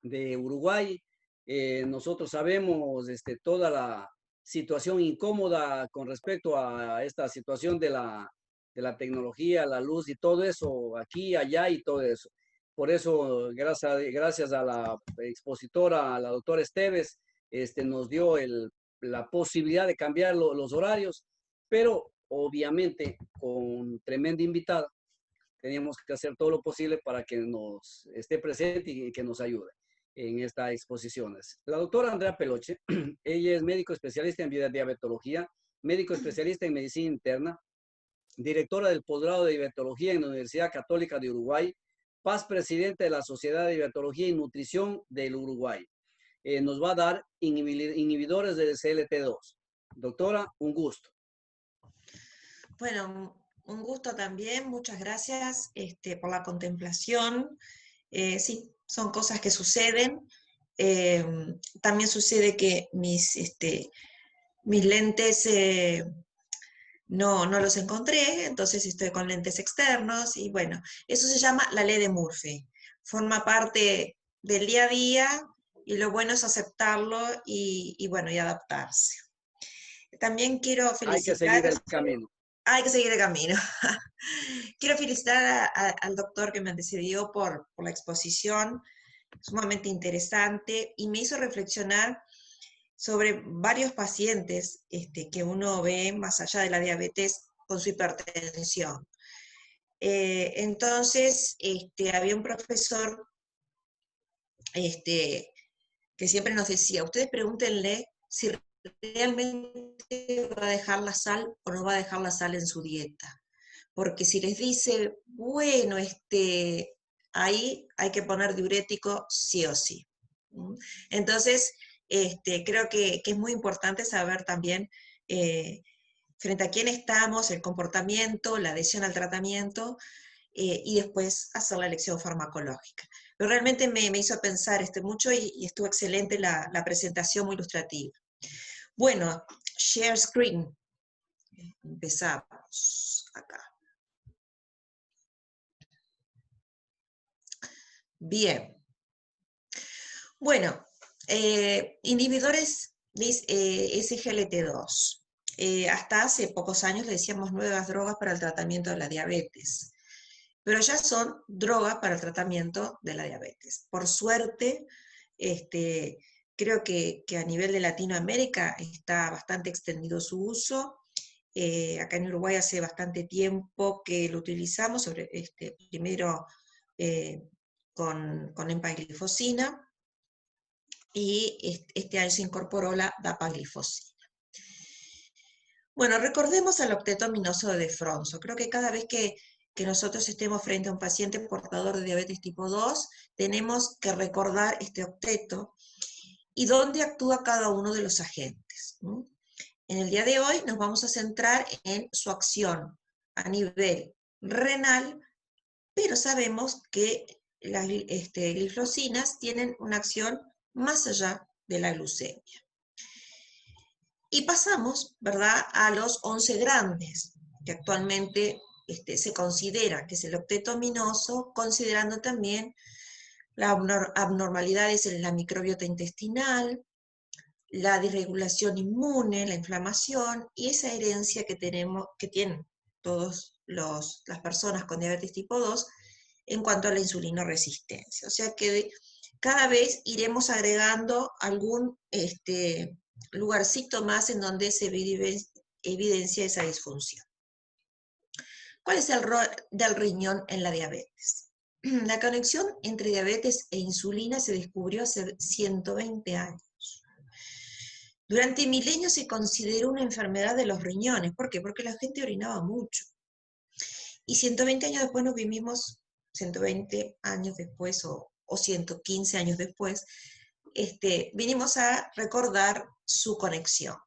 de Uruguay. Nosotros sabemos toda la situación incómoda con respecto a esta situación de la tecnología, la luz y todo eso, aquí, allá y todo eso. Por eso, gracias a la expositora, a la doctora Esteves, nos dio la posibilidad de cambiar los horarios, pero obviamente con tremenda invitada, teníamos que hacer todo lo posible para que nos esté presente y que nos ayude en estas exposiciones. La doctora Andrea Peloche, ella es médico especialista en diabetología, médico especialista en medicina interna, directora del posgrado de diabetología en la Universidad Católica de Uruguay, paz presidente de la Sociedad de Diabetología y Nutrición del Uruguay. Nos va a dar inhibidores del CLT2. Doctora, un gusto. Bueno, un gusto también, muchas gracias por la contemplación. Sí, son cosas que suceden. También sucede que mis lentes no los encontré, entonces estoy con lentes externos y bueno, eso se llama la ley de Murphy. Forma parte del día a día y lo bueno es aceptarlo y bueno, y adaptarse. También quiero felicitar... Hay que seguir el camino. Hay que seguir el camino. Quiero felicitar al doctor que me antecedió por la exposición, sumamente interesante, y me hizo reflexionar sobre varios pacientes que uno ve más allá de la diabetes con su hipertensión. Entonces, había un profesor que siempre nos decía, ustedes pregúntenle si realmente va a dejar la sal o no va a dejar la sal en su dieta. Porque si les dice, bueno, ahí hay que poner diurético sí o sí. Entonces, creo que es muy importante saber también frente a quién estamos, el comportamiento, la adhesión al tratamiento, y después hacer la elección farmacológica. Pero realmente me hizo pensar mucho y estuvo excelente la presentación, muy ilustrativa. Bueno, share screen. Empezamos acá. Bien. Bueno, inhibidores SGLT2. Hasta hace pocos años le decíamos nuevas drogas para el tratamiento de la diabetes, pero ya son drogas para el tratamiento de la diabetes. Por suerte, creo que a nivel de Latinoamérica está bastante extendido su uso. Acá en Uruguay hace bastante tiempo que lo utilizamos, primero con empaglifosina, y este año se incorporó la dapaglifosina. Bueno, recordemos al octeto aminoso de Defronzo. Creo que cada vez que nosotros estemos frente a un paciente portador de diabetes tipo 2, tenemos que recordar este octeto y dónde actúa cada uno de los agentes. En el día de hoy nos vamos a centrar en su acción a nivel renal, pero sabemos que las glifosinas tienen una acción más allá de la glucemia. Y pasamos, ¿verdad?, a los 11 grandes, que actualmente se considera que es el octeto aminoso, considerando también las abnormalidades en la microbiota intestinal, la disregulación inmune, la inflamación y esa herencia que tienen todas las personas con diabetes tipo 2 en cuanto a la insulinoresistencia. O sea que cada vez iremos agregando algún lugarcito más en donde se evidencia esa disfunción. ¿Cuál es el rol del riñón en la diabetes? La conexión entre diabetes e insulina se descubrió hace 120 años. Durante milenios se consideró una enfermedad de los riñones. ¿Por qué? Porque la gente orinaba mucho. Y 120 años después nos vivimos, 120 años después o 115 años después, vinimos a recordar su conexión.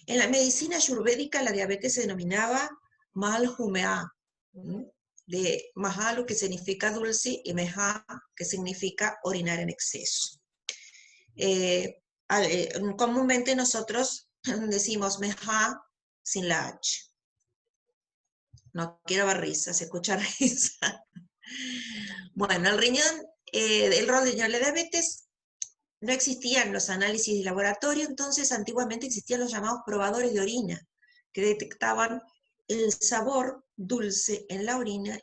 En la medicina ayurvédica la diabetes se denominaba Malhumea, de Mahalu, que significa dulce, y Meha, que significa orinar en exceso. Comúnmente nosotros decimos Meha sin la H. No quiero ver risas, escuchar risas. Bueno, el riñón el rol de la diabetes, no existían los análisis de laboratorio, entonces antiguamente existían los llamados probadores de orina, que detectaban el sabor dulce en la orina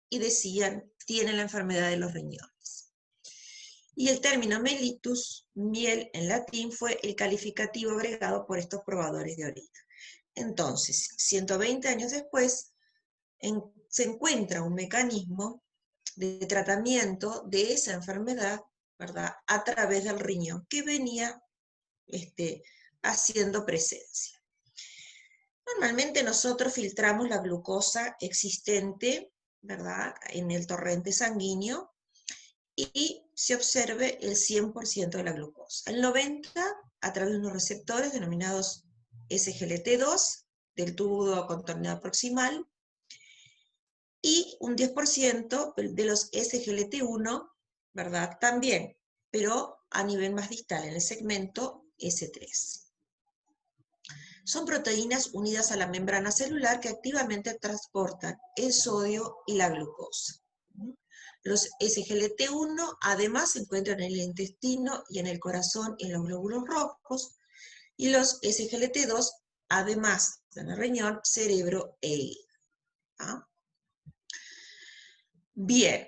y decían, tiene la enfermedad de los riñones. Y el término mellitus, miel en latín, fue el calificativo agregado por estos probadores de orina. Entonces, 120 años después, se encuentra un mecanismo de tratamiento de esa enfermedad, ¿verdad?, a través del riñón, que venía haciendo presencia. Normalmente nosotros filtramos la glucosa existente, ¿verdad?, en el torrente sanguíneo, y se observe el 100% de la glucosa. El 90% a través de unos receptores denominados SGLT2, del tubo contorneado proximal, y un 10% de los SGLT1, ¿verdad?, también, pero a nivel más distal, en el segmento S3. Son proteínas unidas a la membrana celular que activamente transportan el sodio y la glucosa. Los SGLT1 además se encuentran en el intestino y en el corazón y en los glóbulos rojos, y los SGLT2 además en el riñón, cerebro e hígado. ¿Ah? Bien,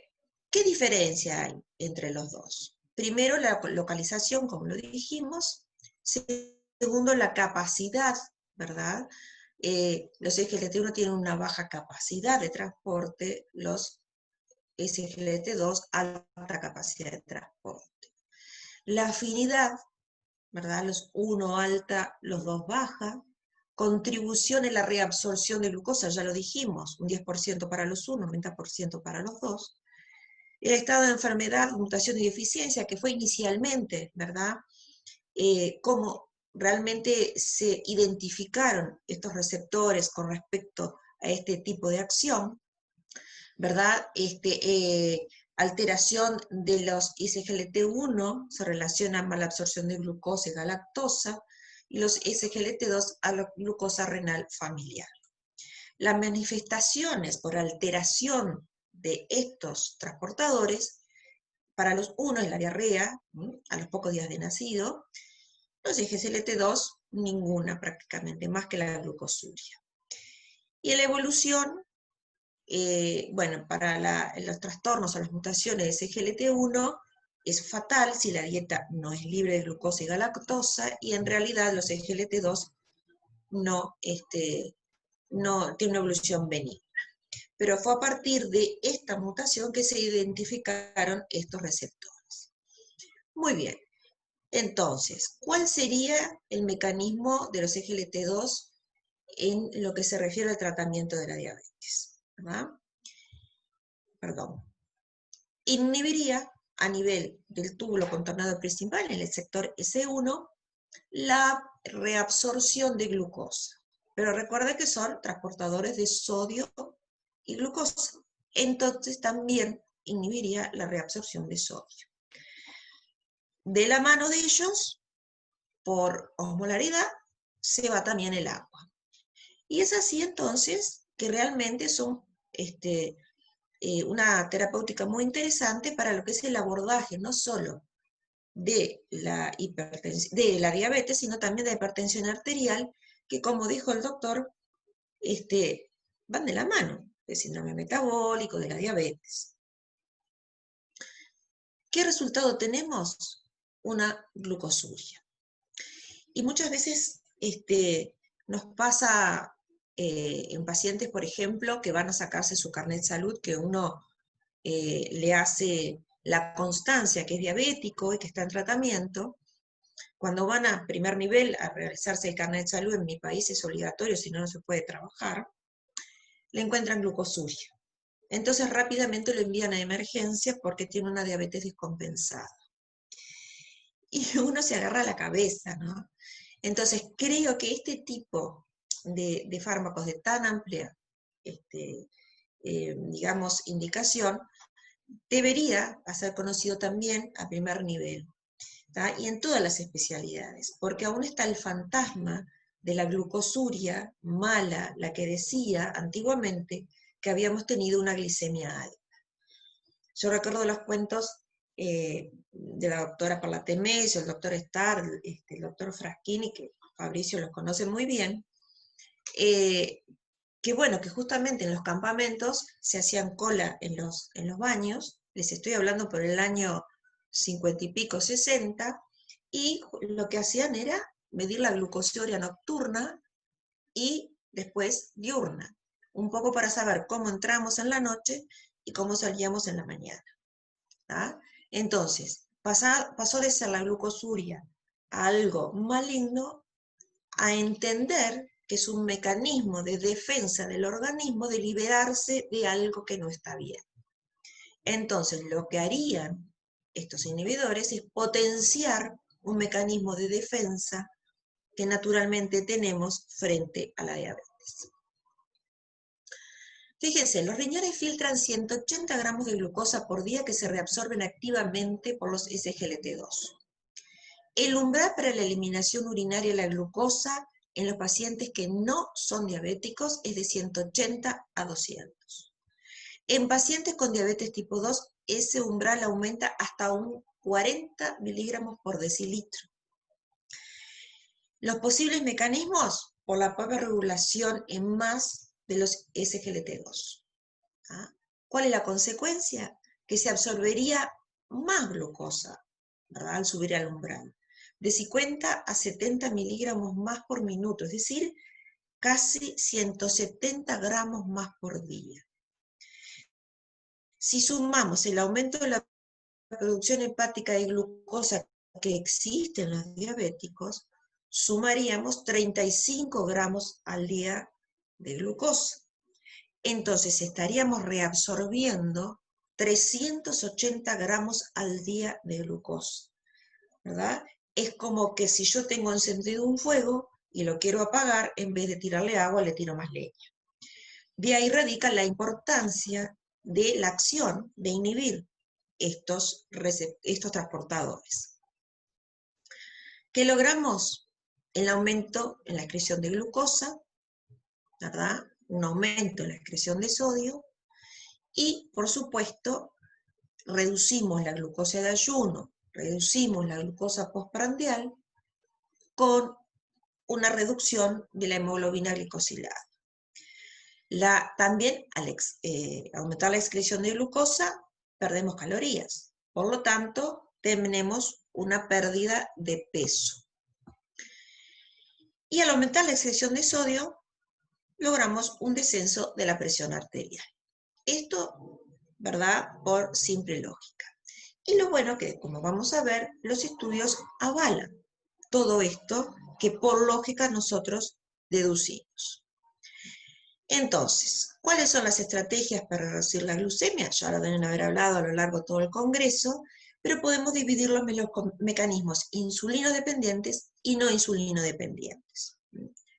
¿qué diferencia hay entre los dos? Primero, la localización, como lo dijimos. Segundo, la capacidad, ¿verdad? Los SGLT1 tienen una baja capacidad de transporte, los SGLT2 alta capacidad de transporte. La afinidad, ¿verdad? Los 1 alta, los 2 baja. Contribución en la reabsorción de glucosa, ya lo dijimos, un 10% para los 1, 90% para los 2. El estado de enfermedad, mutación y deficiencia, que fue inicialmente, ¿verdad? Cómo realmente se identificaron estos receptores con respecto a este tipo de acción, ¿verdad? Alteración de los SGLT1 se relaciona a mala absorción de glucosa y galactosa, y los SGLT2 a la glucosa renal familiar. Las manifestaciones por alteración de estos transportadores, para los 1 es la diarrea, a los pocos días de nacido, los SGLT2 ninguna prácticamente, más que la glucosuria. Y en la evolución, bueno, para los trastornos o las mutaciones de SGLT1 es fatal si la dieta no es libre de glucosa y galactosa, y en realidad los SGLT2 no tienen una evolución benigna. Pero fue a partir de esta mutación que se identificaron estos receptores. Muy bien. Entonces, ¿cuál sería el mecanismo de los SGLT2 en lo que se refiere al tratamiento de la diabetes? ¿Verdad? Perdón. Inhibiría a nivel del túbulo contornado principal, en el sector S1, la reabsorción de glucosa. Pero recuerda que son transportadores de sodio y glucosa. Entonces también inhibiría la reabsorción de sodio. De la mano de ellos, por osmolaridad, se va también el agua. Y es así entonces que realmente son una terapéutica muy interesante para lo que es el abordaje, no solo de la diabetes, sino también de la hipertensión arterial, que como dijo el doctor, van de la mano, del síndrome metabólico, de la diabetes. ¿Qué resultado tenemos? Una glucosuria. Y muchas veces nos pasa en pacientes, por ejemplo, que van a sacarse su carnet de salud, que uno le hace la constancia que es diabético y que está en tratamiento. Cuando van a primer nivel a realizarse el carnet de salud, en mi país es obligatorio, si no, no se puede trabajar, le encuentran glucosuria. Entonces rápidamente lo envían a emergencias porque tiene una diabetes descompensada. Y uno se agarra a la cabeza, ¿no? Entonces creo que este tipo de fármacos de tan amplia, digamos, indicación, debería ser conocido también a primer nivel, ¿tá? Y en todas las especialidades, porque aún está el fantasma de la glucosuria mala, la que decía antiguamente que habíamos tenido una glicemia alta. Yo recuerdo los cuentos de la doctora Parlatemesio, el doctor Starr, el doctor Fraschini, que Fabricio los conoce muy bien, que bueno, que justamente en los campamentos se hacían cola en los baños, les estoy hablando por el año 50 y pico, 60, y lo que hacían era medir la glucosiuria nocturna y después diurna, un poco para saber cómo entramos en la noche y cómo salíamos en la mañana. ¿Ah? Entonces, pasó de ser la glucosuria a algo maligno a entender que es un mecanismo de defensa del organismo de liberarse de algo que no está bien. Entonces, lo que harían estos inhibidores es potenciar un mecanismo de defensa que naturalmente tenemos frente a la diabetes. Fíjense, los riñones filtran 180 gramos de glucosa por día que se reabsorben activamente por los SGLT2. El umbral para la eliminación urinaria de la glucosa en los pacientes que no son diabéticos es de 180 a 200. En pacientes con diabetes tipo 2, ese umbral aumenta hasta un 40 miligramos por decilitro. Los posibles mecanismos, por la propia regulación en más de los SGLT2. ¿Ah? ¿Cuál es la consecuencia? Que se absorbería más glucosa, ¿verdad?, al subir al umbral, de 50 a 70 miligramos más por minuto, es decir, casi 170 gramos más por día. Si sumamos el aumento de la producción hepática de glucosa que existe en los diabéticos, sumaríamos 35 gramos al día de glucosa. Entonces estaríamos reabsorbiendo 380 gramos al día de glucosa, ¿verdad? Es como que si yo tengo encendido un fuego y lo quiero apagar, en vez de tirarle agua, le tiro más leña. De ahí radica la importancia de la acción de inhibir estos transportadores. ¿Qué logramos? El aumento en la excreción de glucosa, ¿verdad?, un aumento en la excreción de sodio, y por supuesto reducimos la glucosa de ayuno, reducimos la glucosa postprandial con una reducción de la hemoglobina glicosilada. También al aumentar la excreción de glucosa, perdemos calorías, por lo tanto tenemos una pérdida de peso. Y al aumentar la excreción de sodio, logramos un descenso de la presión arterial. Esto, ¿verdad?, por simple lógica. Y lo bueno que, como vamos a ver, los estudios avalan todo esto que por lógica nosotros deducimos. Entonces, ¿cuáles son las estrategias para reducir la glucemia? Ya lo deben haber hablado a lo largo de todo el congreso, pero podemos dividirlos en los mecanismos insulinodependientes y no insulinodependientes,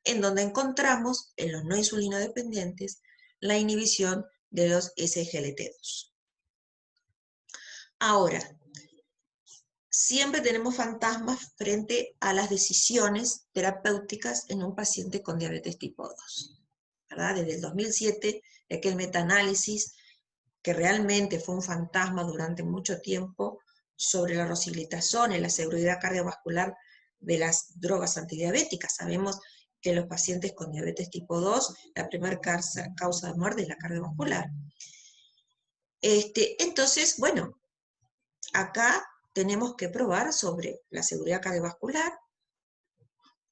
en donde encontramos en los no insulinodependientes la inhibición de los SGLT2. Ahora, siempre tenemos fantasmas frente a las decisiones terapéuticas en un paciente con diabetes tipo 2. ¿Verdad? Desde el 2007, aquel metaanálisis que realmente fue un fantasma durante mucho tiempo sobre la rosiglitazona y la seguridad cardiovascular de las drogas antidiabéticas. Sabemos que en los pacientes con diabetes tipo 2, la primera causa de muerte es la cardiovascular. Entonces, bueno, acá tenemos que probar sobre la seguridad cardiovascular.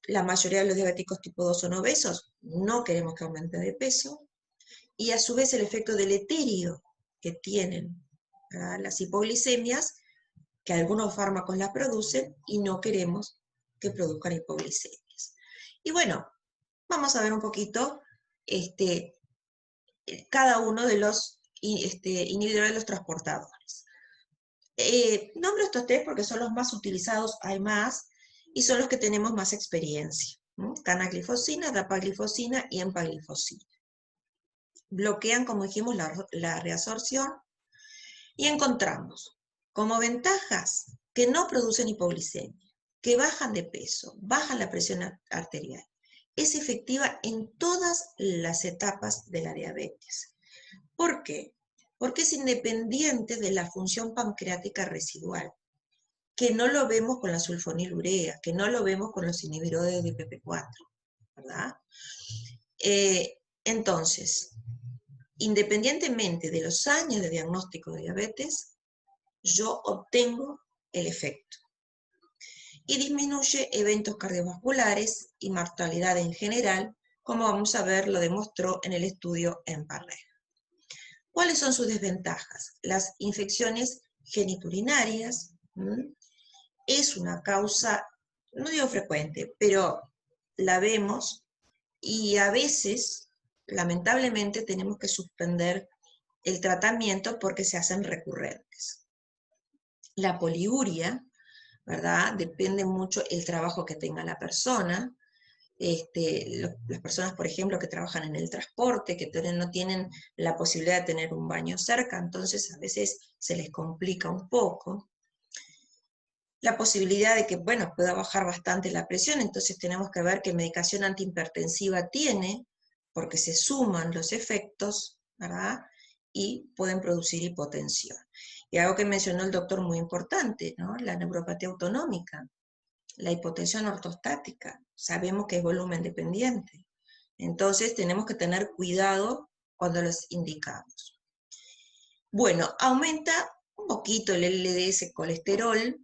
La mayoría de los diabéticos tipo 2 son obesos, no queremos que aumente de peso, y a su vez el efecto deleterio que tienen, ¿verdad?, las hipoglicemias, que algunos fármacos las producen y no queremos que produzcan hipoglicemias. Y bueno, vamos a ver un poquito cada uno de los inhibidores de los transportadores. Nombro estos tres porque son los más utilizados, hay más, y son los que tenemos más experiencia. Canaglifosina, dapaglifosina y empaglifosina. Bloquean, como dijimos, la reabsorción, y encontramos como ventajas que no producen hipoglicemia, que bajan de peso, bajan la presión arterial. Es efectiva en todas las etapas de la diabetes. ¿Por qué? porque es independiente de la función pancreática residual, que no lo vemos con la sulfonilurea, que no lo vemos con los inhibidores de PP4, ¿verdad? Entonces, independientemente de los años de diagnóstico de diabetes, yo obtengo el efecto. Y disminuye eventos cardiovasculares y mortalidad en general, como vamos a ver, lo demostró en el estudio en Parreg. ¿Cuáles son sus desventajas? Las infecciones geniturinarias es una causa, no digo frecuente, pero la vemos y a veces, lamentablemente, tenemos que suspender el tratamiento porque se hacen recurrentes. La poliuria, ¿verdad? Depende mucho el trabajo que tenga la persona. Las personas, por ejemplo, que trabajan en el transporte, que no tienen la posibilidad de tener un baño cerca, entonces a veces se les complica un poco. La posibilidad de que, bueno, pueda bajar bastante la presión, entonces tenemos que ver qué medicación antihipertensiva tiene, porque se suman los efectos, ¿verdad? Y pueden producir hipotensión. Y algo que mencionó el doctor muy importante, ¿no? La neuropatía autonómica, la hipotensión ortostática, sabemos que es volumen dependiente. Entonces tenemos que tener cuidado cuando los indicamos. Bueno, aumenta un poquito el LDS colesterol,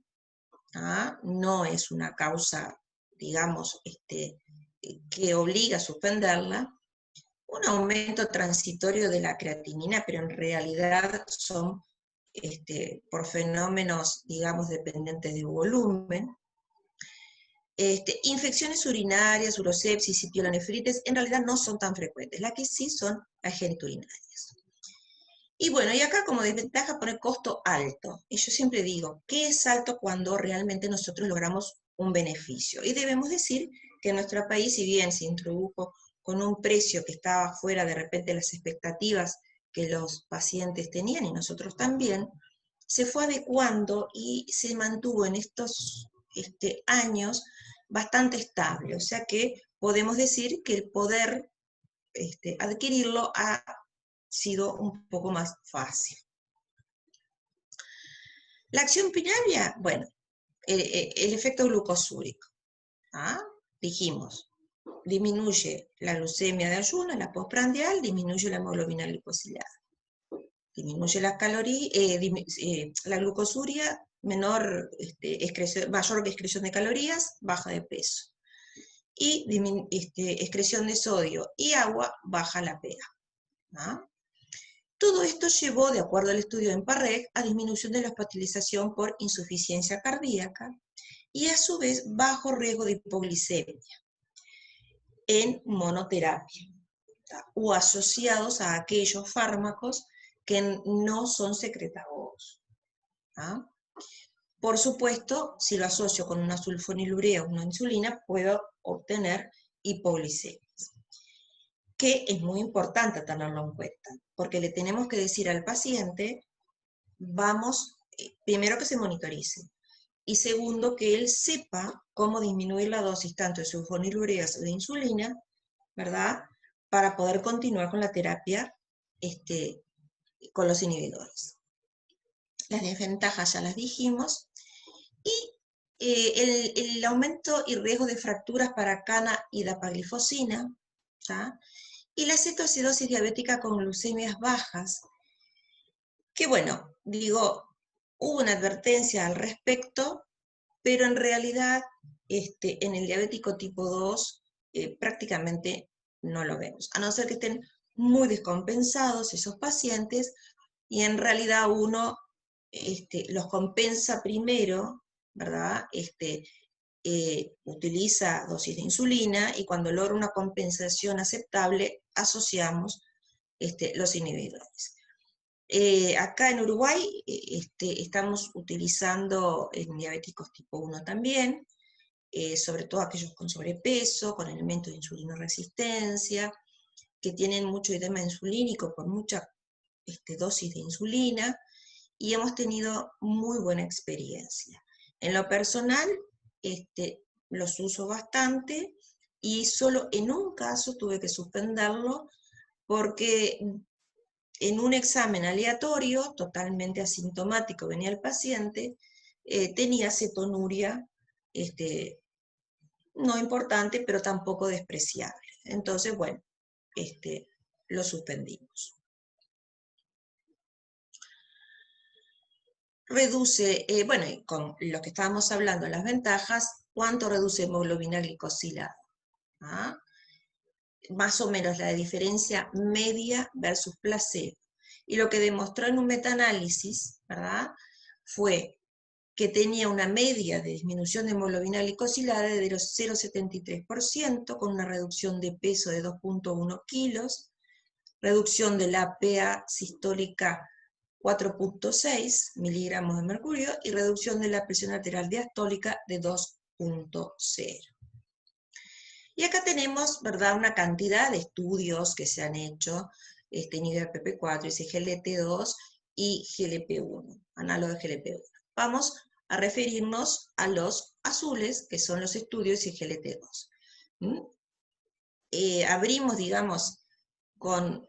no es una causa, digamos, que obliga a suspenderla. Un aumento transitorio de la creatinina, pero en realidad son por fenómenos, digamos, dependientes de volumen. Infecciones urinarias, urosepsis y pielonefritis en realidad no son tan frecuentes, las que sí son las geniturinarias. Y bueno, y acá como desventaja pone costo alto. Y yo siempre digo, ¿qué es alto cuando realmente nosotros logramos un beneficio? Y debemos decir que en nuestro país, si bien se introdujo con un precio que estaba fuera de repente de las expectativas que los pacientes tenían y nosotros también, se fue adecuando y se mantuvo en estos años bastante estable. O sea que podemos decir que el poder adquirirlo ha sido un poco más fácil. La acción primaria, bueno, el efecto glucosúrico. Dijimos, disminuye la glucemia de ayuno, la postprandial, disminuye la hemoglobina glicosilada. Disminuye las calorías, la glucosuria, mayor excreción de calorías, baja de peso. Y excreción de sodio y agua, baja la pH. Todo esto llevó, de acuerdo al estudio en Parreg, a disminución de la hospitalización por insuficiencia cardíaca y a su vez bajo riesgo de hipoglicemia en monoterapia o asociados a aquellos fármacos que no son secretagogos. Por supuesto, si lo asocio con una sulfonilurea o una insulina, puedo obtener hipoglicemias, que es muy importante tenerlo en cuenta, porque le tenemos que decir al paciente, primero que se monitorice, y segundo que él sepa cómo disminuir la dosis tanto de sulfonilureas o de insulina, ¿verdad?, para poder continuar con la terapia con los inhibidores. Las desventajas ya las dijimos, y el aumento y riesgo de fracturas para cana y dapaglifosina, y la cetoacidosis diabética con glucemias bajas, que bueno, digo, hubo una advertencia al respecto, pero en realidad en el diabético tipo 2 prácticamente no lo vemos, a no ser que estén muy descompensados esos pacientes, y en realidad uno los compensa primero, ¿verdad? Utiliza dosis de insulina, y cuando logra una compensación aceptable, asociamos los inhibidores. Acá en Uruguay estamos utilizando en diabéticos tipo 1 también, sobre todo aquellos con sobrepeso, con elementos de insulinoresistencia, que tienen mucho edema insulínico por mucha dosis de insulina, y hemos tenido muy buena experiencia. En lo personal, los uso bastante, y solo en un caso tuve que suspenderlo porque en un examen aleatorio, totalmente asintomático, venía el paciente, tenía cetonuria, no importante, pero tampoco despreciable. Entonces, bueno, lo suspendimos. Reduce, bueno, y con lo que estábamos hablando, las ventajas, ¿cuánto reduce hemoglobina glicosilada? ¿Ah? Más o menos la diferencia media versus placebo. Y lo que demostró en un metaanálisis, ¿verdad?, fue que tenía una media de disminución de hemoglobina glicosilada de 0,73%, con una reducción de peso de 2,1 kilos, reducción de la PA sistólica 4,6 miligramos de mercurio y reducción de la presión arterial diastólica de 2,0. Y acá tenemos, ¿verdad?, una cantidad de estudios que se han hecho, inhibidor PP4, SGLT2 y GLP1, análogo de GLP1. Vamos a referirnos a los azules, que son los estudios SGLT2. Abrimos, digamos, con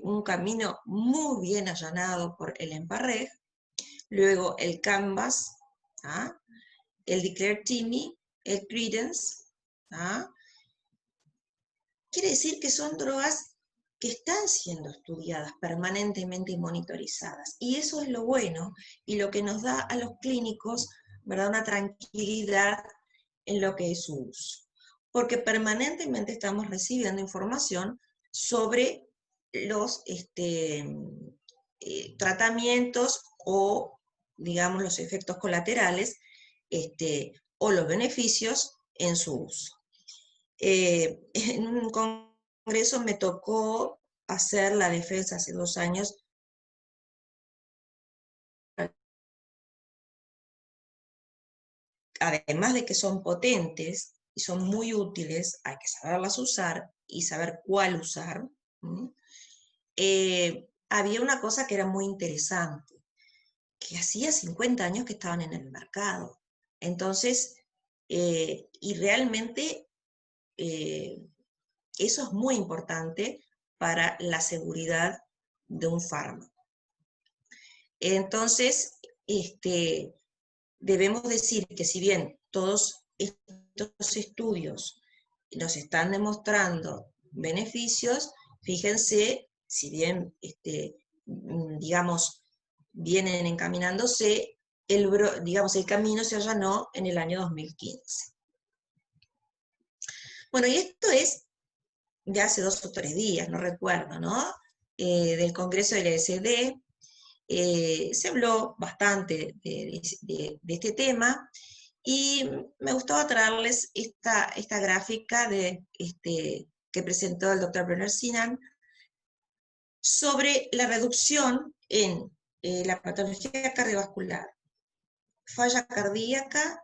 un camino muy bien allanado por el EMPA-REG, luego el Canvas, ¿ah?, el Declare-TIMI, el Credence, ¿ah? Quiere decir que son drogas que están siendo estudiadas permanentemente y monitorizadas. Y eso es lo bueno y lo que nos da a los clínicos, ¿verdad?, una tranquilidad en lo que es su uso. Porque permanentemente estamos recibiendo información sobre los tratamientos o, digamos, los efectos colaterales o los beneficios en su uso. En un congreso me tocó hacer la defensa hace 2 años. Además de que son potentes y son muy útiles, hay que saberlas usar y saber cuál usar. Había una cosa que era muy interesante, que hacía 50 años que estaban en el mercado. Entonces, y realmente eso es muy importante para la seguridad de un fármaco. Entonces, debemos decir que si bien todos estos estudios nos están demostrando beneficios, fíjense, si bien, digamos, vienen encaminándose, digamos, el camino se allanó en el año 2015. Bueno, y esto es de hace 2 o 3 días, no recuerdo, ¿no? Del Congreso del ESD, se habló bastante de este tema, y me gustaba traerles esta gráfica que presentó el doctor Brenner Sinan sobre la reducción en la patología cardiovascular, falla cardíaca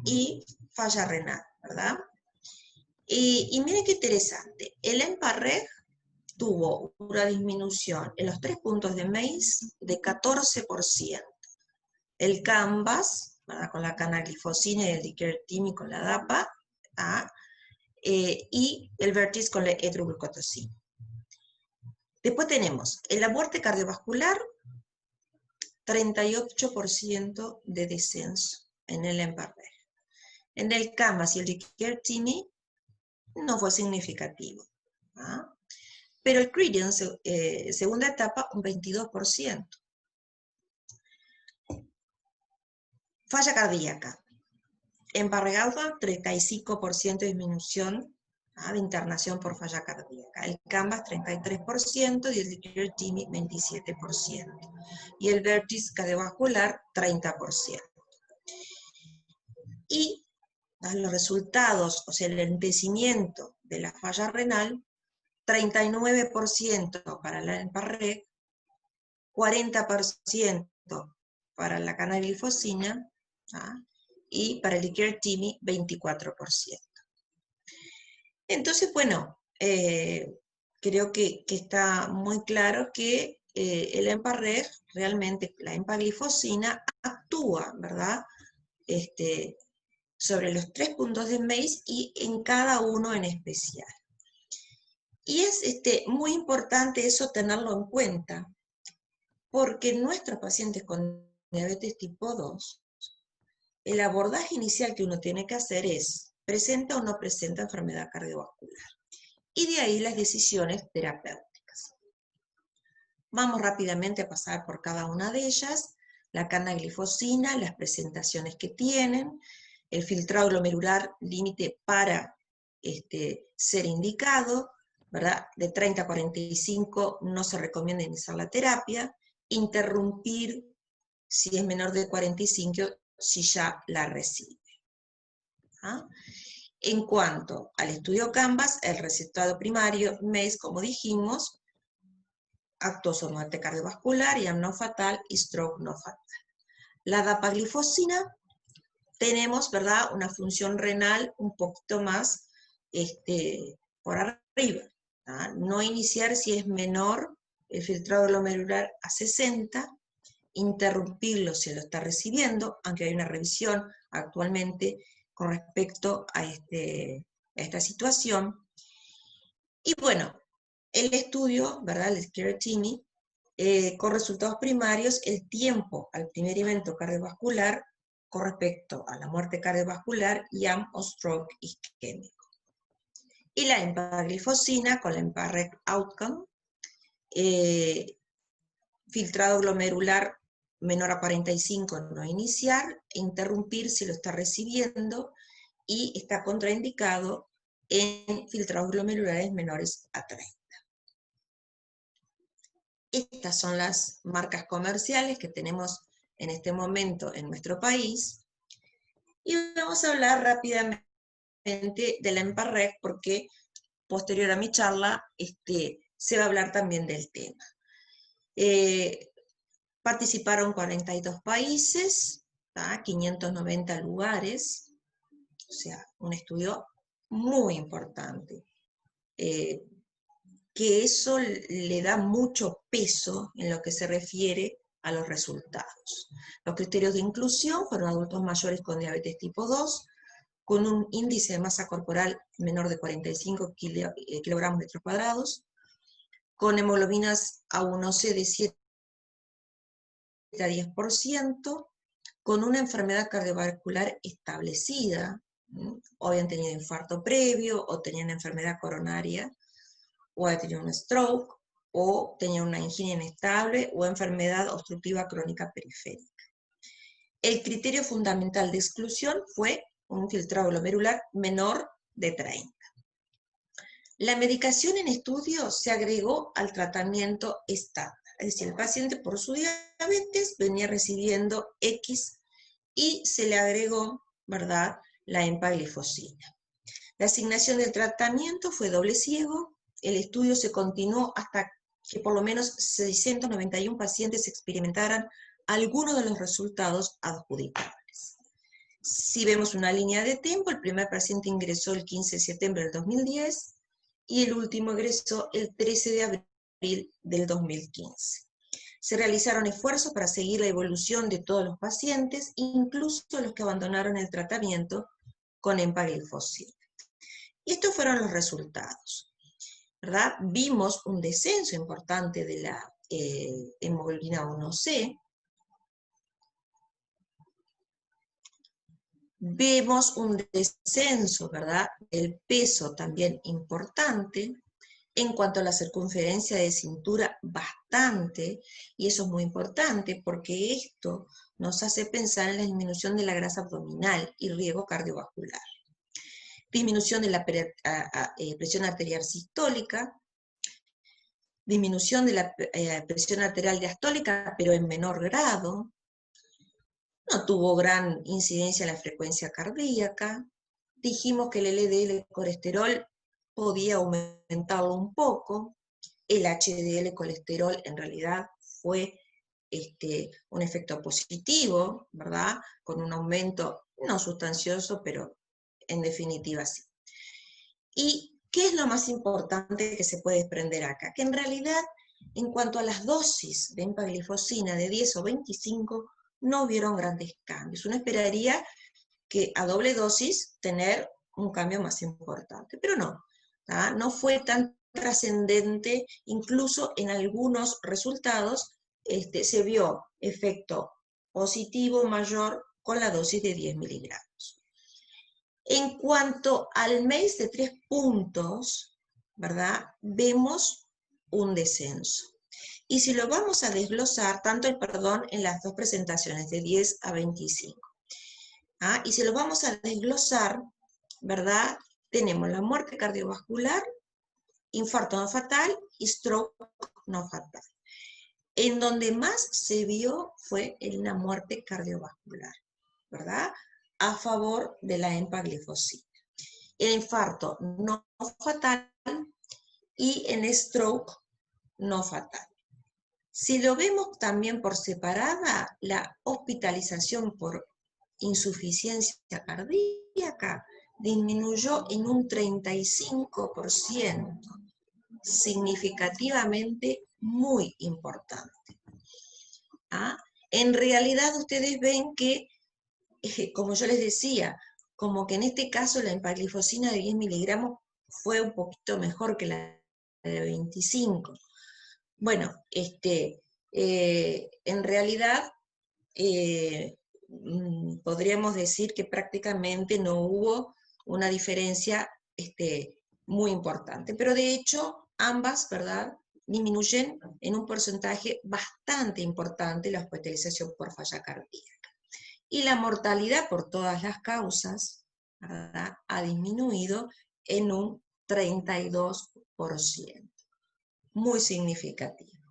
y falla renal, ¿verdad? Y miren qué interesante, el EMPA-REG tuvo una disminución en los 3 puntos de MACE de 14%. El Canvas, ¿verdad?, con la canaglifosina y el Declare-TIMI con la DAPA, y el Vertis con la etroglucotosina. Después tenemos en la muerte cardiovascular, 38% de descenso en el EMPA-REG. En el Canvas y el Declare-TIMI no fue significativo. Pero el Credence, segunda etapa, un 22%. Falla cardíaca. EMPA-REG alfa, 35% de disminución de internación por falla cardíaca. El Canvas, 33%, y el Declare-TIMI, 27%. Y el Vertis cardiovascular, 30%. Y los resultados, o sea, el envejecimiento de la falla renal, 39% para la EMPA-REG, 40% para la canaglifosina, y para el Declare-TIMI, 24%. Entonces, bueno, creo que está muy claro que el EMPA-REG, realmente la empaglifosina, actúa, ¿verdad?, sobre los 3 puntos de MACE y en cada uno en especial. Y es muy importante eso tenerlo en cuenta, porque en nuestros pacientes con diabetes tipo 2, el abordaje inicial que uno tiene que hacer es, ¿presenta o no presenta enfermedad cardiovascular? Y de ahí las decisiones terapéuticas. Vamos rápidamente a pasar por cada una de ellas. La canaglifosina, las presentaciones que tienen, el filtrado glomerular límite para ser indicado, ¿verdad? De 30 a 45 no se recomienda iniciar la terapia, interrumpir si es menor de 45 si ya la recibe. ¿Ah? En cuanto al estudio Canvas, el resultado primario, MACE, como dijimos, actuoso muerte cardiovascular, IAM no fatal y stroke no fatal. La dapaglifosina, tenemos, ¿verdad?, una función renal un poquito más por arriba. ¿Ah? No iniciar si es menor el filtrado glomerular a 60, interrumpirlo si lo está recibiendo, aunque hay una revisión actualmente con respecto a esta situación. Y bueno, el estudio, ¿verdad?, el Scheretini, con resultados primarios, el tiempo al primer evento cardiovascular con respecto a la muerte cardiovascular, IAM o stroke isquémico. Y la empaglifosina con la EMPA-REC Outcome, filtrado glomerular menor a 45 no iniciar, interrumpir si lo está recibiendo, y está contraindicado en filtrados glomerulares menores a 30. Estas son las marcas comerciales que tenemos en este momento en nuestro país. Y vamos a hablar rápidamente de la EMPA-REC, porque posterior a mi charla se va a hablar también del tema. Participaron 42 países, 590 lugares, o sea, un estudio muy importante. Que eso le da mucho peso en lo que se refiere a los resultados. Los criterios de inclusión fueron adultos mayores con diabetes tipo 2, con un índice de masa corporal menor de 45 kilogramos metros cuadrados, con hemoglobinas A1C de 7 a 10%, con una enfermedad cardiovascular establecida, o habían tenido infarto previo, o tenían enfermedad coronaria, o habían tenido un stroke, o tenían una angina inestable, o enfermedad obstructiva crónica periférica. El criterio fundamental de exclusión fue un filtrado glomerular menor de 30. La medicación en estudio se agregó al tratamiento estándar, es decir, el paciente por su diabetes venía recibiendo X y se le agregó, ¿verdad?, la empaglifosina. La asignación del tratamiento fue doble ciego, el estudio se continuó hasta que por lo menos 691 pacientes experimentaran alguno de los resultados adjudicables. Si vemos una línea de tiempo, el primer paciente ingresó el 15 de septiembre del 2010 y el último ingresó el 13 de abril del 2015. Se realizaron esfuerzos para seguir la evolución de todos los pacientes, incluso los que abandonaron el tratamiento con empaglifosina. Y estos fueron los resultados, ¿verdad? Vimos un descenso importante de la hemoglobina A1C, vemos un descenso, ¿verdad?, del peso también importante, en cuanto a la circunferencia de cintura bastante, y eso es muy importante porque esto nos hace pensar en la disminución de la grasa abdominal y riesgo cardiovascular. Disminución de la presión arterial sistólica, disminución de la presión arterial diastólica, pero en menor grado. No tuvo gran incidencia en la frecuencia cardíaca. Dijimos que el LDL colesterol podía aumentarlo un poco. El HDL colesterol en realidad fue un efecto positivo, ¿verdad?, con un aumento no sustancioso, pero en definitiva sí. ¿Y qué es lo más importante que se puede desprender acá? Que en realidad, en cuanto a las dosis de empaglifosina de 10 o 25, no hubieron grandes cambios. Uno esperaría que a doble dosis tener un cambio más importante, pero no. No fue tanto trascendente, incluso en algunos resultados se vio efecto positivo mayor con la dosis de 10 miligramos. En cuanto al MACE de 3 puntos, ¿verdad? Vemos un descenso. Y si lo vamos a desglosar, tanto el perdón en las dos presentaciones, de 10 a 25. ¿Ah? Y si lo vamos a desglosar, ¿verdad? Tenemos la muerte cardiovascular, infarto no fatal y stroke no fatal. En donde más se vio fue en la muerte cardiovascular, ¿verdad? A favor de la empaglifosina. El infarto no fatal y en stroke no fatal. Si lo vemos también por separada, la hospitalización por insuficiencia cardíaca disminuyó en un 35%, significativamente muy importante. ¿Ah? En realidad ustedes ven que, como yo les decía, como que en este caso la empaglifosina de 10 miligramos fue un poquito mejor que la de 25. Bueno, en realidad podríamos decir que prácticamente no hubo una diferencia muy importante, pero de hecho ambas, ¿verdad?, disminuyen en un porcentaje bastante importante la hospitalización por falla cardíaca. Y la mortalidad por todas las causas, ¿verdad?, ha disminuido en un 32%, muy significativo.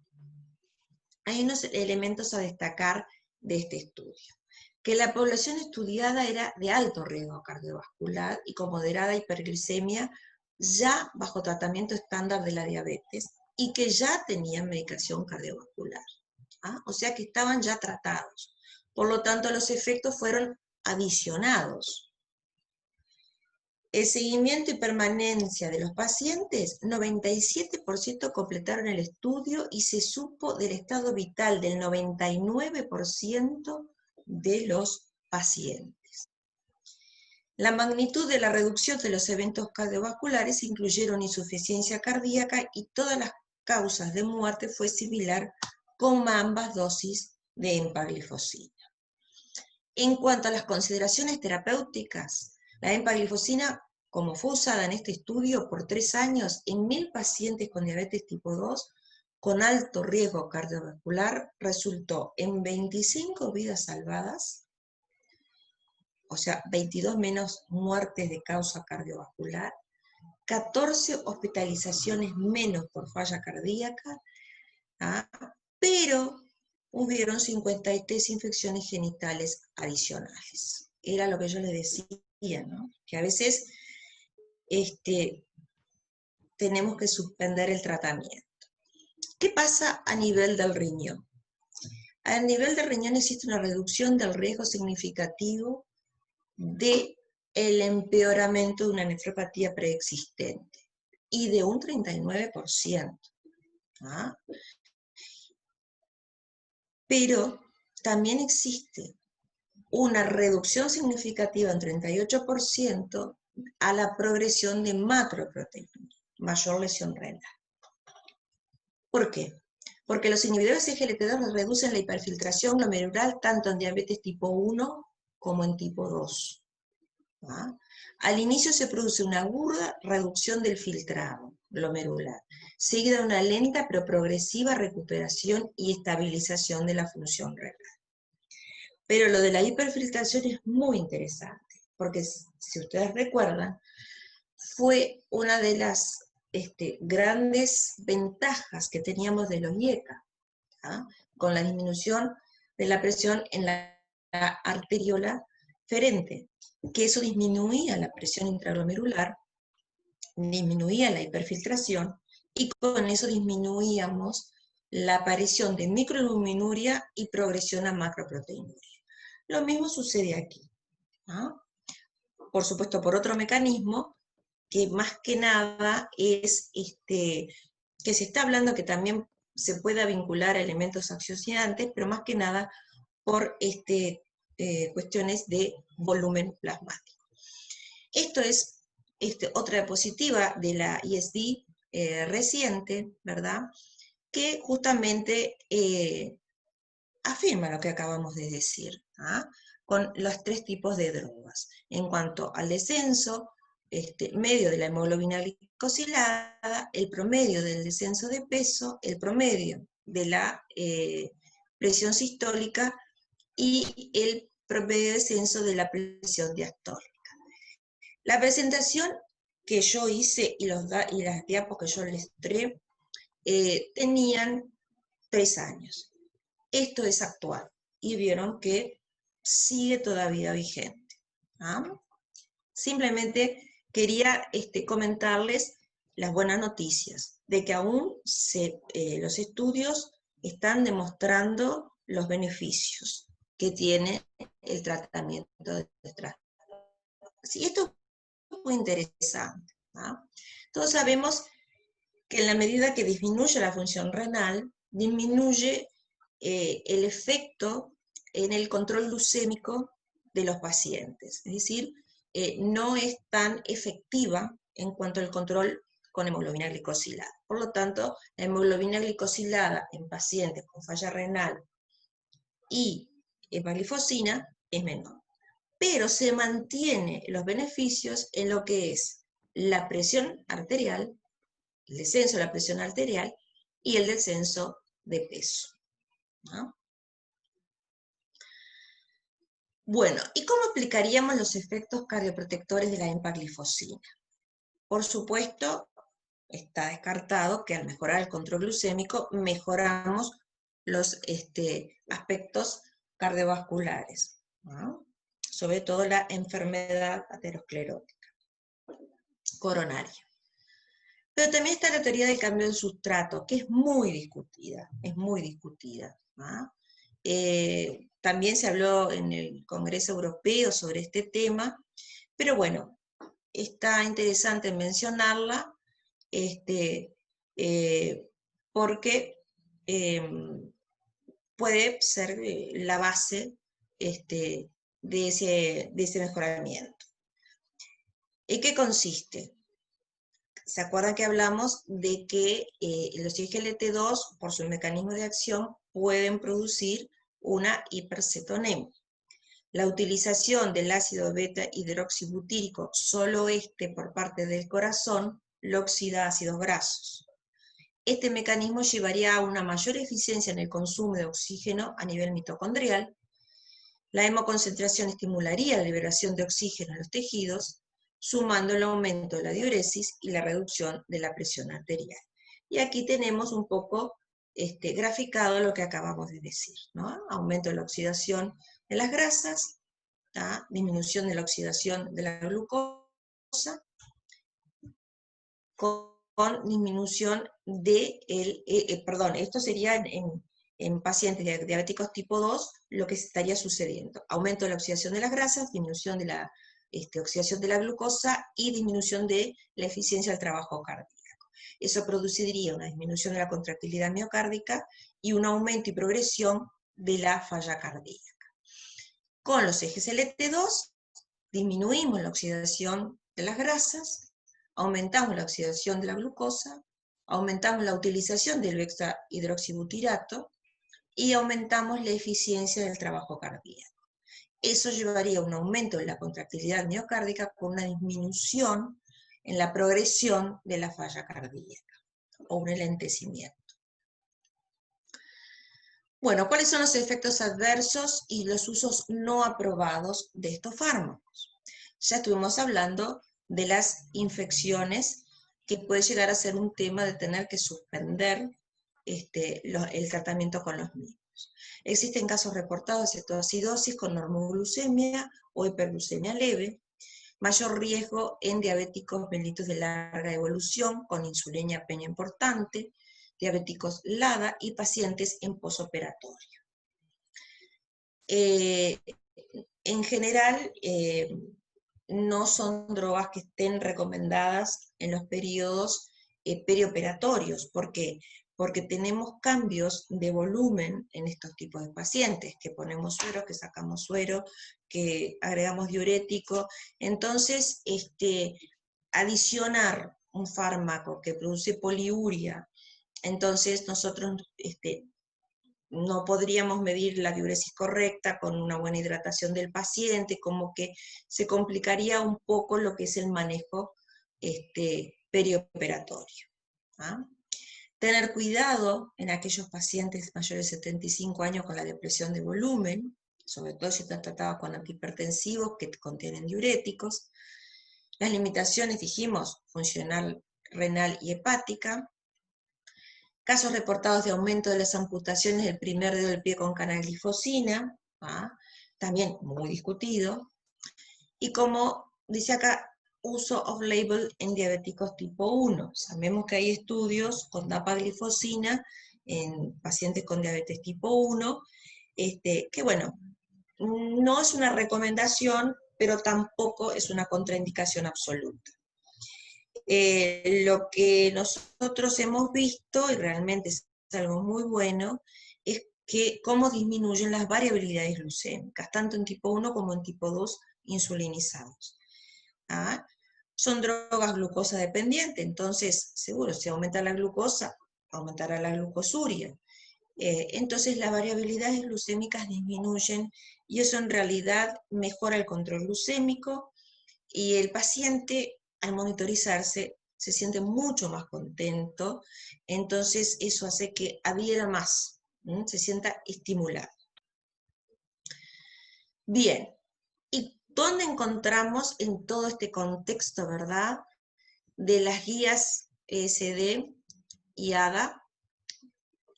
Hay unos elementos a destacar de este estudio. Que la población estudiada era de alto riesgo cardiovascular y con moderada hiperglicemia ya bajo tratamiento estándar de la diabetes y que ya tenían medicación cardiovascular. ¿Ah? O sea que estaban ya tratados. Por lo tanto, los efectos fueron adicionados. El seguimiento y permanencia de los pacientes, 97% completaron el estudio y se supo del estado vital del 99% de los pacientes. La magnitud de la reducción de los eventos cardiovasculares incluyeron insuficiencia cardíaca y todas las causas de muerte fue similar con ambas dosis de empaglifosina. En cuanto a las consideraciones terapéuticas, la empaglifosina, como fue usada en este estudio por 3 años en 1000 pacientes con diabetes tipo 2 con alto riesgo cardiovascular, resultó en 25 vidas salvadas, o sea, 22 menos muertes de causa cardiovascular, 14 hospitalizaciones menos por falla cardíaca, ¿ah? Pero hubieron 53 infecciones genitales adicionales. Era lo que yo les decía, ¿no? Que a veces tenemos que suspender el tratamiento. ¿Qué pasa a nivel del riñón? A nivel del riñón existe una reducción del riesgo significativo del empeoramiento de una nefropatía preexistente y de un 39%. ¿Ah? Pero también existe una reducción significativa en 38% a la progresión de macroproteinuria, mayor lesión renal. ¿Por qué? Porque los inhibidores de SGLT2 reducen la hiperfiltración glomerular tanto en diabetes tipo 1 como en tipo 2. ¿Ah? Al inicio se produce una aguda reducción del filtrado glomerular, seguida de una lenta pero progresiva recuperación y estabilización de la función renal. Pero lo de la hiperfiltración es muy interesante, porque si ustedes recuerdan, fue una de las grandes ventajas que teníamos de los IECA, ¿ah? Con la disminución de la presión en la arteriola ferente, que eso disminuía la presión intraglomerular, disminuía la hiperfiltración, y con eso disminuíamos la aparición de microalbuminuria y progresión a macroproteinuria. Lo mismo sucede aquí, ¿no? Por supuesto, por otro mecanismo, que más que nada es que se está hablando que también se pueda vincular a elementos antioxidantes, pero más que nada por cuestiones de volumen plasmático. Esto es otra diapositiva de la ISD reciente, ¿verdad?, que justamente afirma lo que acabamos de decir, ¿ah?, con los 3 tipos de drogas. En cuanto al descenso medio de la hemoglobina glicosilada, el promedio del descenso de peso, el promedio de la presión sistólica y el promedio de descenso de la presión diastólica. La presentación que yo hice y las diapos que yo les traje tenían 3 años. Esto es actual y vieron que sigue todavía vigente. ¿Ah? Simplemente quería comentarles las buenas noticias, de que aún los estudios están demostrando los beneficios que tiene el tratamiento de trastorno. Sí, esto es muy interesante, ¿no? Todos sabemos que en la medida que disminuye la función renal, disminuye el efecto en el control glucémico de los pacientes. Es decir, no es tan efectiva en cuanto al control con hemoglobina glicosilada. Por lo tanto, la hemoglobina glicosilada en pacientes con falla renal y empaglifosina es menor. Pero se mantiene los beneficios en lo que es la presión arterial, el descenso de la presión arterial y el descenso de peso, ¿no? Bueno, ¿y cómo explicaríamos los efectos cardioprotectores de la empaglifosina? Por supuesto, está descartado que al mejorar el control glucémico mejoramos los aspectos cardiovasculares, ¿no?, sobre todo la enfermedad aterosclerótica coronaria. Pero también está la teoría del cambio del sustrato, que es muy discutida, ¿no? También se habló en el Congreso Europeo sobre este tema, pero bueno, está interesante mencionarla, porque puede ser la base de ese mejoramiento. ¿En qué consiste? ¿Se acuerdan que hablamos de que los IGLT2, por su mecanismo de acción, pueden producir una hipercetonemia? La utilización del ácido beta-hidroxibutírico, solo por parte del corazón, lo oxida a ácidos grasos. Este mecanismo llevaría a una mayor eficiencia en el consumo de oxígeno a nivel mitocondrial. La hemoconcentración estimularía la liberación de oxígeno en los tejidos, sumando el aumento de la diuresis y la reducción de la presión arterial. Y aquí tenemos un poco graficado lo que acabamos de decir, ¿no? Aumento de la oxidación de las grasas, ¿tá?, disminución de la oxidación de la glucosa, con disminución de esto sería en pacientes diabéticos tipo 2, lo que estaría sucediendo. Aumento de la oxidación de las grasas, disminución de la oxidación de la glucosa y disminución de la eficiencia del trabajo cardíaco. Eso produciría una disminución de la contractilidad miocárdica y un aumento y progresión de la falla cardíaca. Con los ejes LT2 disminuimos la oxidación de las grasas, aumentamos la oxidación de la glucosa, aumentamos la utilización del beta-hidroxibutirato y aumentamos la eficiencia del trabajo cardíaco. Eso llevaría a un aumento de la contractilidad miocárdica con una disminución en la progresión de la falla cardíaca o un enlentecimiento. Bueno, ¿cuáles son los efectos adversos y los usos no aprobados de estos fármacos? Ya estuvimos hablando de las infecciones, que puede llegar a ser un tema de tener que suspender el tratamiento con los mismos. Existen casos reportados de cetoacidosis con normoglucemia o hiperglucemia leve, mayor riesgo en diabéticos mellitus de larga evolución con insulina peña importante, diabéticos LADA y pacientes en posoperatorio. En general, no son drogas que estén recomendadas en los periodos perioperatorios. ¿Por qué? Porque tenemos cambios de volumen en estos tipos de pacientes, que ponemos suero, que sacamos suero, que agregamos diurético. Entonces, adicionar un fármaco que produce poliuria, entonces nosotros no podríamos medir la diuresis correcta con una buena hidratación del paciente, como que se complicaría un poco lo que es el manejo perioperatorio. ¿Ah? Tener cuidado en aquellos pacientes mayores de 75 años con la depresión de volumen, sobre todo si están tratados con antihipertensivos que contienen diuréticos. Las limitaciones, dijimos, funcional, renal y hepática. Casos reportados de aumento de las amputaciones del primer dedo del pie con canaglifosina, ¿ah? También muy discutido. Y como dice acá, uso off-label en diabéticos tipo 1. Sabemos que hay estudios con dapaglifosina en pacientes con diabetes tipo 1, que bueno, no es una recomendación, pero tampoco es una contraindicación absoluta. Lo que nosotros hemos visto, y realmente es algo muy bueno, es que cómo disminuyen las variabilidades glucémicas, tanto en tipo 1 como en tipo 2 insulinizados. ¿Ah? Son drogas glucosa dependientes, entonces, seguro, si aumenta la glucosa, aumentará la glucosuria. Entonces las variabilidades glucémicas disminuyen y eso en realidad mejora el control glucémico y el paciente al monitorizarse se siente mucho más contento, entonces eso hace que adhiera más, se sienta estimulado. Bien, ¿y dónde encontramos en todo este contexto, verdad, de las guías ESD y ADA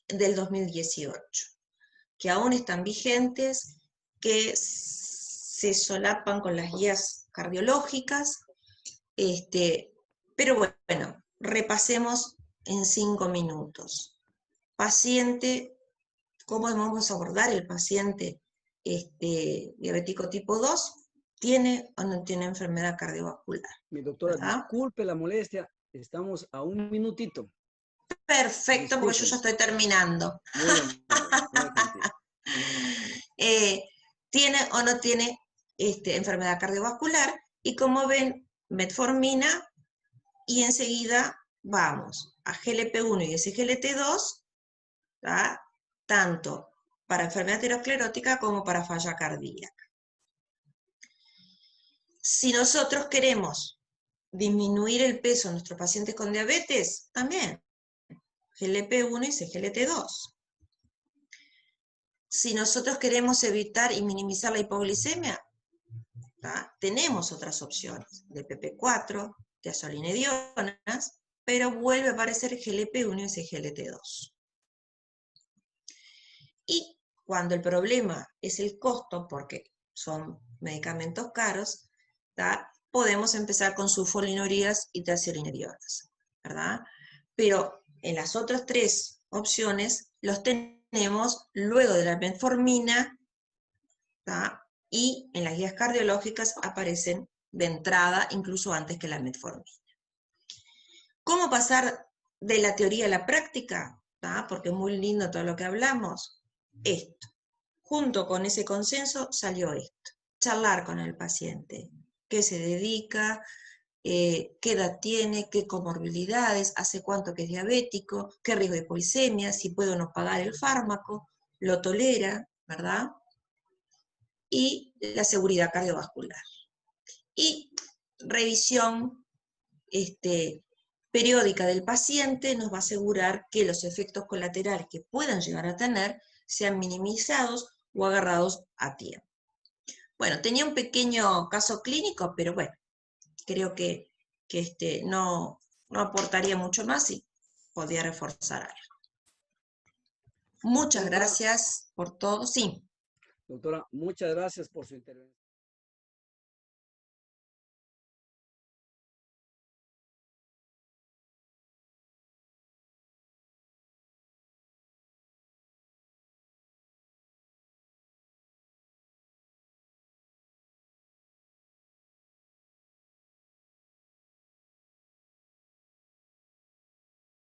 del 2018? Que aún están vigentes, que se solapan con las guías cardiológicas, pero bueno, repasemos en 5 minutos. Paciente, ¿cómo vamos a abordar el paciente diabético tipo 2? ¿Tiene o no tiene enfermedad cardiovascular? Mi doctora, ¿Verdad? disculpe la molestia, estamos a un minutito. Perfecto, porque yo ya Discúlpeme. estoy terminando. Muy amable, muy gentil. ¿Tiene o no tiene enfermedad cardiovascular? Y como ven, metformina, y enseguida vamos a GLP-1 y SGLT2, ¿tá? Tanto para enfermedad aterosclerótica como para falla cardíaca. Si nosotros queremos disminuir el peso de nuestros pacientes con diabetes, también GLP-1 y SGLT2. Si nosotros queremos evitar y minimizar la hipoglicemia, ¿tá? Tenemos otras opciones, de PP4, de azolinedionas, pero vuelve a aparecer GLP-1 y SGLT2. Y cuando el problema es el costo, porque son medicamentos caros, ¿tá? Podemos empezar con sulfonilureas y triacilinideonas, ¿verdad? Pero en las otras 3 opciones los tenemos luego de la metformina, ¿tá? Y en las guías cardiológicas aparecen de entrada, incluso antes que la metformina. ¿Cómo pasar de la teoría a la práctica? ¿Tá? Porque es muy lindo todo lo que hablamos. Esto. Junto con ese consenso salió esto. Charlar con el paciente. ¿Qué se dedica? ¿Qué edad tiene? ¿Qué comorbilidades? ¿Hace cuánto que es diabético? ¿Qué riesgo de hipoglicemia? ¿Si puede o no pagar el fármaco? ¿Lo tolera? ¿Verdad? Y la seguridad cardiovascular. Y revisión periódica del paciente nos va a asegurar que los efectos colaterales que puedan llegar a tener sean minimizados o agarrados a tiempo. Bueno, tenía un pequeño caso clínico, pero bueno, creo que no aportaría mucho más y podría reforzar algo. Muchas Doctora, gracias por todo. Sí. doctora, muchas gracias por su intervención.